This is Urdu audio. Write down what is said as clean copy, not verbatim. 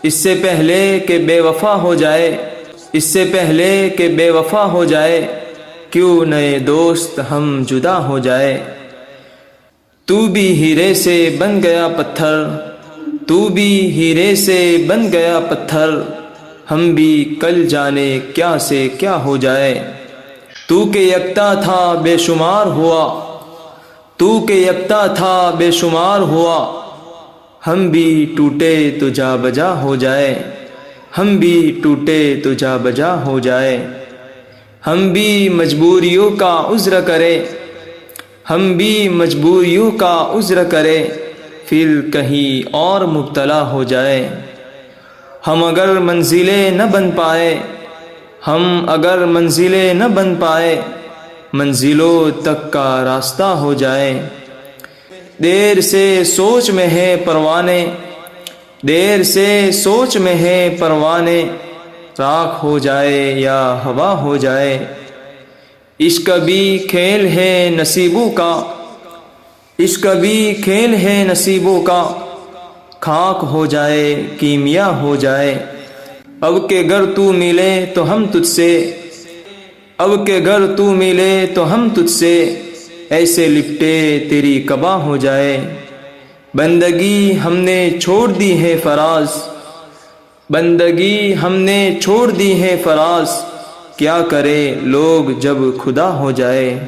اس سے پہلے کہ بے وفا ہو جائے، اس سے پہلے کہ بے وفا ہو جائے، کیوں نئے دوست ہم جدا ہو جائے۔ تو بھی ہیرے سے بن گیا پتھر، تو بھی ہیرے سے بن گیا پتھر، ہم بھی کل جانے کیا سے کیا ہو جائے۔ تو کہ یکتا تھا بے شمار ہوا، تو کہ یکتا تھا بے شمار ہوا، ہم بھی ٹوٹے تو جا بجا ہو جائے، ہم بھی ٹوٹے تو جا بجا ہو جائے۔ ہم بھی مجبوریوں کا عذر کرے، ہم بھی مجبوریوں کا عذر کرے، پھر کہیں اور مبتلا ہو جائے۔ ہم اگر منزلیں نہ بن پائے، ہم اگر منزلیں نہ بن پائے، منزلوں تک کا راستہ ہو جائے۔ دیر سے سوچ میں ہے پروانے، دیر سے سوچ میں ہے پروانے، راکھ ہو جائے یا ہوا ہو جائے۔ عشق بھی کھیل ہے نصیبوں کا، عشق بھی کھیل ہے نصیبوں کا، خاک ہو جائے کیمیا ہو جائے۔ اب کہ گر تو ملے تو ہم تجھ سے، اب کہ گر تو ملے تو ہم تجھ سے، ایسے لپٹے تیری قبا ہو جائے۔ بندگی ہم نے چھوڑ دی ہے فراز، بندگی ہم نے چھوڑ دی ہے فراز، کیا کرے لوگ جب خدا ہو جائے۔